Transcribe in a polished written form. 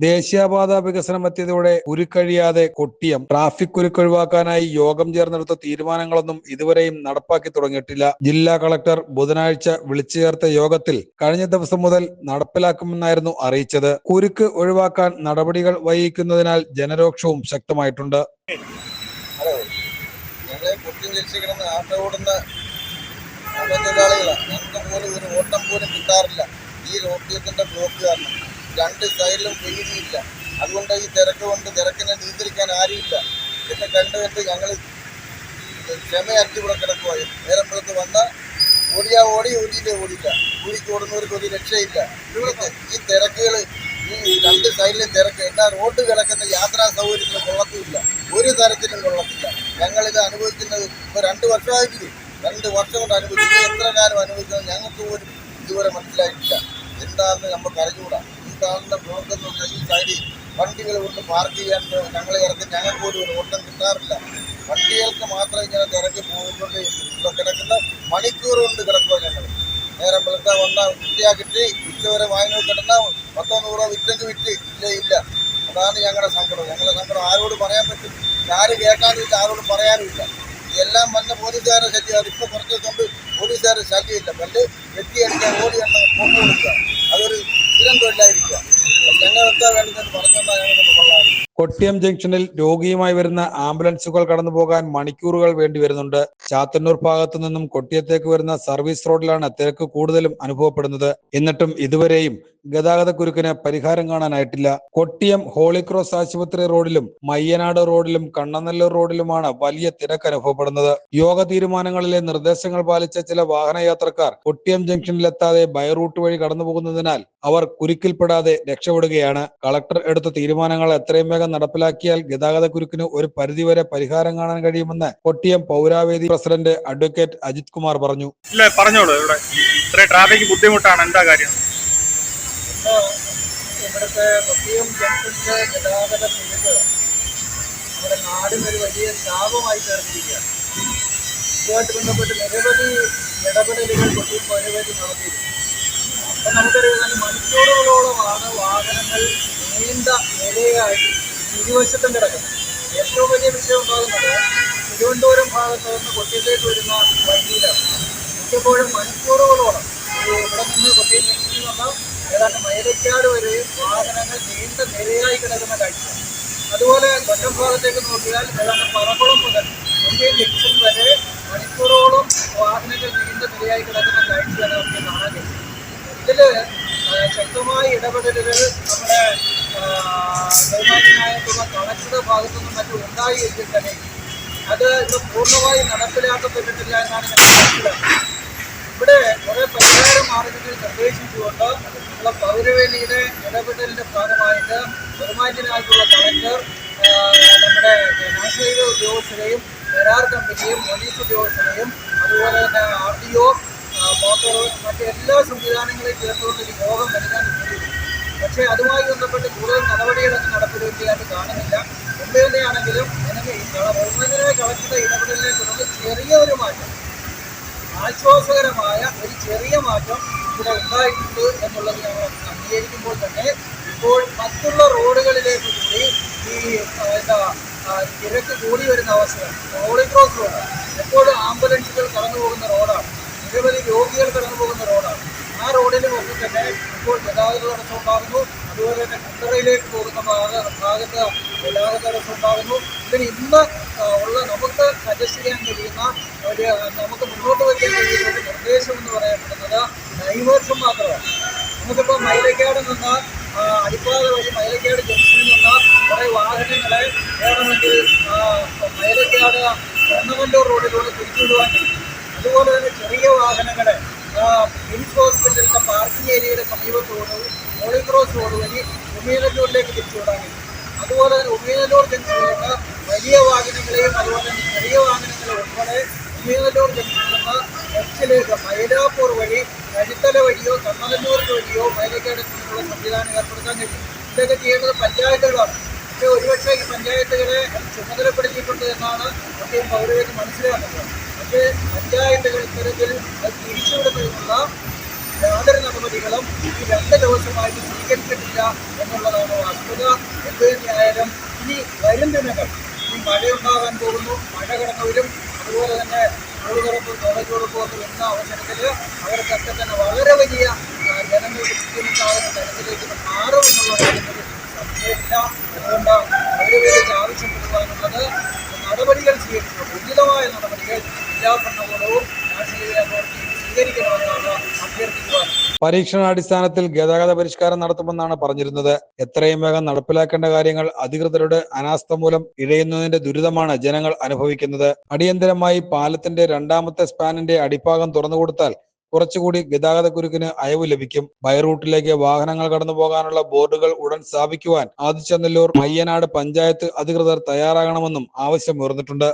ദേശീയപാത വികസനം എത്തിയതോടെ ഉരുക്കഴിയാതെ കൊട്ടിയം ട്രാഫിക് കുരുക്കൊഴിവാക്കാനായി യോഗം ചേർന്നെടുത്ത തീരുമാനങ്ങളൊന്നും ഇതുവരെയും നടപ്പാക്കി തുടങ്ങിയിട്ടില്ല. ജില്ലാ കളക്ടർ ബുധനാഴ്ച വിളിച്ചു ചേർത്ത യോഗത്തിൽ കഴിഞ്ഞ ദിവസം മുതൽ നടപ്പിലാക്കുമെന്നായിരുന്നു അറിയിച്ചത്. കുരുക്ക് ഒഴിവാക്കാൻ നടപടികൾ വൈകിക്കുന്നതിനാൽ ജനരോക്ഷവും ശക്തമായിട്ടുണ്ട്. ഞങ്ങൾക്ക് പോലും ഒരു ഓട്ടം പോലും കിട്ടാറില്ല. ഈ റോഡിന്റെ ബ്ലോക്ക് കാരണം രണ്ട് സൈഡിലും വീതിയില്ല. അതുകൊണ്ട് ഈ തിരക്ക് കൊണ്ട് തിരക്കിനെ നിയന്ത്രിക്കാൻ ആരുമില്ല. പിന്നെ കണ്ടുകണ്ട് ഞങ്ങൾ ക്ഷമയറ്റി ഇവിടെ കിടക്കുവായി. നേരം പുറത്ത് വന്നാൽ ഓടിയാ ഓടി, ഓടിയില്ലേ ഓടിയില്ല. കൂലിക്ക് ഓടുന്നവർക്ക് ഒരു രക്ഷയില്ല. ഇവിടുത്തെ ഈ തിരക്കുകൾ, ഈ രണ്ട് സൈഡിലും തിരക്ക്, എന്നാൽ റോഡ് കിടക്കുന്ന യാത്രാ സൗകര്യത്തിന് കൊള്ളത്തുമില്ല, ഒരു തരത്തിലും കൊള്ളത്തില്ല. ഞങ്ങളിത് അനുഭവിക്കുന്നത് ഇപ്പോൾ 2 വർഷമായിട്ടില്ല. 2 വർഷം കൊണ്ട് അനുഭവിച്ചു. എത്ര കാലം അനുഭവിക്കുന്നത് ഞങ്ങൾക്ക് പോലും ഇതുവരെ മനസ്സിലായിട്ടില്ല. എന്താണെന്ന് നമുക്ക് അറിഞ്ഞുകൂടാ. ഈ കാണുന്ന ബ്ലോക്ക് എന്ന് പറഞ്ഞാൽ ഈ സൈഡിൽ വണ്ടികൾ കൊണ്ട് പാർക്ക് ചെയ്യാൻ ഞങ്ങൾ ഇറക്കി ഞങ്ങൾക്ക് പോലും ഒരു ഓട്ടം കിട്ടാറില്ല. വണ്ടികൾക്ക് മാത്രം ഇങ്ങനെ തിരക്കി പോകുന്നുണ്ട്. ഇവിടെ കിടക്കുന്ന മണിക്കൂർ കൊണ്ട് കിടക്കുക. ഞങ്ങൾ നേരം വെളുത്താൽ വന്നാൽ വൃത്തിയാക്കിട്ട് ഉച്ചവരെ വാങ്ങി കിടന്നാൽ 10-100 വിറ്റെങ്കിൽ വിറ്റ് ഇല്ല. അതാണ് ഞങ്ങളുടെ സങ്കടം. ഞങ്ങളുടെ സങ്കടം ആരോട് പറയാൻ പറ്റും? ആരും കേൾക്കാനുമില്ല, ആരോടും പറയാനുമില്ല. എല്ലാം വന്ന പോലീസുകാരെ ശല്യമാണ്. ഇപ്പോൾ കുറച്ച് ദിവസം കൊണ്ട് പോലീസുകാരെ ശല്യമില്ല. പണ്ട് വെട്ടിയടിക്കാൻ ഓടി എണ്ണ പൊങ്ങ കൊടുക്കുക, അതൊരു സ്ഥിരം തൊഴിലായിരിക്കുക. ഞങ്ങളെന്താ വേണ്ടതെന്ന് പറഞ്ഞുകൊണ്ടാണ് ഞങ്ങൾക്ക് കൊള്ളാറ്. കൊട്ടിയം ജംഗ്ഷനിൽ രോഗിയുമായി വരുന്ന ആംബുലൻസുകൾ കടന്നുപോകാൻ മണിക്കൂറുകൾ വേണ്ടി വരുന്നുണ്ട്. ചാത്തന്നൂർ ഭാഗത്തു നിന്നും കൊട്ടിയത്തേക്ക് വരുന്ന സർവീസ് റോഡിലാണ് തിരക്ക് കൂടുതലും അനുഭവപ്പെടുന്നത്. എന്നിട്ടും ഇതുവരെയും ഗതാഗത കുരുക്കിന് പരിഹാരം കാണാനായിട്ടില്ല. കൊട്ടിയം ഹോളി ക്രോസ് ആശുപത്രി റോഡിലും മയ്യനാട് റോഡിലും കണ്ണനല്ലൂർ റോഡിലുമാണ് വലിയ തിരക്ക് അനുഭവപ്പെടുന്നത്. യോഗ തീരുമാനങ്ങളിലെ നിർദ്ദേശങ്ങൾ പാലിച്ച ചില വാഹനയാത്രക്കാർ കൊട്ടിയം ജംഗ്ഷനിലെത്താതെ ബൈ റൂട്ട് വഴി കടന്നുപോകുന്നതിനാൽ അവർ കുരുക്കിൽപ്പെടാതെ രക്ഷപ്പെടുകയാണ്. കളക്ടർ എടുത്ത തീരുമാനങ്ങൾ എത്രയും വേഗം നടപ്പിലാക്കിയാൽ ഗതാഗത കുരുക്കിന് ഒരു പരിധിവരെ പരിഹാരം കാണാൻ കഴിയുമെന്ന് കൊട്ടിയം പൗരാവേദി പ്രസിഡന്റ് അഡ്വക്കേറ്റ് അജിത് കുമാർ പറഞ്ഞു. പറഞ്ഞോളൂ. ഇവിടെ ഇത്രയും ട്രാഫിക് ബുദ്ധിമുട്ടാണ്, എന്താ കാര്യം? ഇവിടുത്തെ കൊട്ടിയം ജംഗ്ഷനിലെ ഗതാഗത കുരുക്ക് നമ്മുടെ നാടിനൊരു വലിയ ശാപമായി തീർന്നിരിക്കുകയാണ്. ഇതുമായിട്ട് ബന്ധപ്പെട്ട് നിരവധി ഇടപെടലുകൾ കൊട്ടിയം പൗരവേദി നടത്തിയിരുന്നു. അപ്പം നമുക്കറിയാം, മണിക്കൂറുകളോളമാണ് വാഹനങ്ങൾ നീണ്ട നിരയായി ഇരുവശത്തും കിടക്കുന്നത്. ഏറ്റവും വലിയ വിഷയം ഉണ്ടാകുന്നത് തിരുവനന്തപുരം ഭാഗത്ത് നിന്ന് കൊട്ടിയത്തേക്ക് വരുന്ന വഴിയിലാണ്. മിക്കപ്പോഴും മണിക്കൂറുകളോളം ഇവിടെ നിന്ന് കൊട്ടിയം ജംഗ്ഷനിൽ നിന്ന് ഏതാണ്ട് മൈലക്കാട് വരെ വാഹനങ്ങൾ നീണ്ട നിരയായി കിടക്കുന്ന കാഴ്ച. അതുപോലെ കൊല്ലം ഭാഗത്തേക്ക് നോക്കിയാൽ ഏതാണ്ട് പറകുളം മുതൽ കൊട്ടിയം ജംഗ്ഷൻ വരെ മണിക്കൂറോളം വാഹനങ്ങൾ നീണ്ട നിരയായി കിടക്കുന്ന കാഴ്ചയാണ് നമുക്ക് കാണാൻ കഴിയുന്നത്. ഇതിൽ ശക്തമായ ഇടപെടലുകൾ നമ്മുടെ ബഹുമാന്യനായിട്ടുള്ള കളക്ടറുടെ ഭാഗത്തുനിന്നും മറ്റും ഉണ്ടായി എങ്കിൽ തന്നെ അത് ഇത് പൂർണ്ണമായി നടപ്പിലാക്കപ്പെട്ടിട്ടില്ല എന്നാണ് ഞാൻ മനസ്സിലാക്കുന്നത്. ഇവിടെ കുറേ പരിഹാര മാർഗങ്ങൾ നിർദ്ദേശിച്ചുകൊണ്ട് ഉള്ള പൗരവേദിയുടെ ഇടപെടലിൻ്റെ ഭാഗമായിട്ട് ബഹുമാന്യനായിട്ടുള്ള കളക്ടർ നമ്മുടെ നാഷണൽ ഉദ്യോഗസ്ഥരെയും കരാർ കമ്പനിയും പോലീസ് ഉദ്യോഗസ്ഥരെയും അതുപോലെ തന്നെ RDO മോട്ടോർ മറ്റെല്ലാ സംവിധാനങ്ങളെയും ചേർത്തുകൊണ്ട് ഒരു യോഗം നൽകാൻ കഴിയും. പക്ഷേ അതുമായി ബന്ധപ്പെട്ട് കൂടുതൽ നടപടികളൊന്നും നടപ്പിലാക്കിയായിട്ട് കാണുന്നില്ല. എന്ത് തന്നെയാണെങ്കിലും എനിക്ക് ബഹുമാന്യനായ കളക്ടറുടെ ഇടപെടലിനെ തുടർന്ന് ചെറിയൊരു മാറ്റം, ആശ്വാസകരമായ ഒരു ചെറിയ മാറ്റം ഇവിടെ ഉണ്ടായിട്ടുണ്ട് എന്നുള്ളത് ഞങ്ങൾ അംഗീകരിക്കുമ്പോൾ തന്നെ ഇപ്പോൾ മറ്റുള്ള റോഡുകളിലേക്ക് കൂടി ഈ തിരക്ക് കൂടി വരുന്ന അവസരം. ഹോളി ക്രോസ് റോഡാണ്, എപ്പോഴും ആംബുലൻസുകൾ കടന്നു പോകുന്ന റോഡാണ്, നിരവധി രോഗികൾ കടന്നു പോകുന്ന റോഡാണ്. ആ റോഡിലും ഒക്കെ തന്നെ ഇപ്പോൾ ഗതാഗത തടസ്സം ഉണ്ടാകുന്നു. അതുപോലെ തന്നെ കുണ്ടറയിലേക്ക് പോകുന്ന ഭാഗത്ത് ഗതാഗത തടസ്സം ഉണ്ടാകുന്നു. ഇതിന് ഇന്ന് ഉള്ള നമുക്ക് സജസ്റ്റ് ചെയ്യാൻ കഴിയുന്ന നമുക്ക് മുന്നോട്ട് വയ്ക്കാൻ കഴിയുന്ന ഒരു നിർദ്ദേശം എന്ന് പറയപ്പെടുന്നത് ഡൈവേർഷൻ മാത്രമാണ്. നമുക്കിപ്പോൾ മൈലക്കാട് നിന്ന് അടിപ്പാത വഴി മൈലക്കാട് ജംഗ്ഷനിൽ നിന്ന് കുറേ വാഹനങ്ങളെ വേണമെങ്കിൽ മൈലക്കാട് കണ്ണനല്ലൂർ റോഡിലൂടെ തിരിച്ചുവിടുവാൻ കഴിയും. അതുപോലെ തന്നെ ചെറിയ വാഹനങ്ങളെ മിംസ് ഹോസ്പിറ്റലിൻ്റെ പാർക്കിംഗ് ഏരിയയുടെ സമീപത്തോട് ഹോളി ക്രോസ് റോഡ് വഴി ഉമയനല്ലൂരിലേക്ക് തിരിച്ചുവിടാൻ കഴിയും. അതുപോലെ തന്നെ ഉമയനല്ലൂർ ജംഗ്ഷനിലേക്ക് വലിയ വാഹനങ്ങളെയും അതുപോലെ തന്നെ ചെറിയ വാഹനങ്ങളെ ഉൾപ്പെടെ ഉമയനല്ലൂർ ജംഗ്ഷനിൽ നിന്ന് ലെഫ്റ്റിലേക്ക് മൈലാപ്പൂർ വഴി കഴുത്തല വഴിയോ കണ്ണനല്ലൂർ വഴിയോ മൈലക്കാട് എത്തുന്നതിനുള്ള സംവിധാനം ഏർപ്പെടുത്താൻ കഴിയും. ഇതൊക്കെ ചെയ്യേണ്ടത് പഞ്ചായത്തുകളാണ്. പക്ഷേ ഒരുപക്ഷെ ഈ പഞ്ചായത്തുകളെ ചുമതലപ്പെടുത്തിയിട്ടുണ്ട് എന്നാണ് അദ്ദേഹം പൗരവേദി മനസ്സിലാക്കുന്നത്. പക്ഷേ പഞ്ചായത്തുകൾ ഇത്തരത്തിൽ അത് തിരിച്ചുവിടുന്നതിനുള്ള യാതൊരു നടപടി നടപടികളും ഈ 2 ദിവസമായിട്ട് സ്വീകരിച്ചിട്ടില്ല എന്നുള്ളതാണ് വസ്തുത. എന്ത് തന്നെയായാലും ഇനി വരും ദിനങ്ങൾ ഇനി മഴയുണ്ടാകാൻ പോകുന്നു, മഴ കടന്നു വരും. അതുപോലെ തന്നെ സ്കൂൾ തുറപ്പും കോളേജ് തുറപ്പും ഒക്കെ വരുന്ന അവസരത്തിൽ അവർക്കൊക്കെ തന്നെ വളരെ വലിയ ജനങ്ങൾക്ക് ബുദ്ധിമുട്ടാകുന്ന തരത്തിലേക്ക് മാറുമെന്നുള്ള കാര്യത്തിൽ സംശയമില്ല. അതുകൊണ്ട് അവരുപേരിൽ ആവശ്യപ്പെടുവാനുള്ളത് നടപടികൾ സ്വീകരിക്കണം, ഉചിതമായ നടപടികൾ ജില്ലാ ഭരണകൂടവും രാഷ്ട്രീയ അതോറിറ്റിയും സ്വീകരിക്കണമെന്നാണ് അഭ്യർത്ഥിക്കുവാൻ. പരീക്ഷണാടിസ്ഥാനത്തിൽ ഗതാഗത പരിഷ്കാരം നടത്തുമെന്നാണ് പറഞ്ഞിരുന്നത്. എത്രയും വേഗം നടപ്പിലാക്കേണ്ട കാര്യങ്ങൾ അധികൃതരുടെ അനാസ്ഥ മൂലം ഇഴയുന്നതിന്റെ ദുരിതമാണ് ജനങ്ങൾ അനുഭവിക്കുന്നത്. അടിയന്തരമായി പാലത്തിന്റെ 2ാമത്തെ സ്പാനിന്റെ അടിഭാഗം തുറന്നുകൊടുത്താൽ കുറച്ചുകൂടി ഗതാഗതക്കുരുക്കിന് അയവ് ലഭിക്കും. ബൈ റൂട്ടിലേക്ക് വാഹനങ്ങൾ കടന്നുപോകാനുള്ള ബോർഡുകൾ ഉടൻ സ്ഥാപിക്കുവാൻ ആദിച്ചനല്ലൂർ, മയ്യനാട് പഞ്ചായത്ത് അധികൃതർ തയ്യാറാകണമെന്നും ആവശ്യമുയർന്നിട്ടുണ്ട്.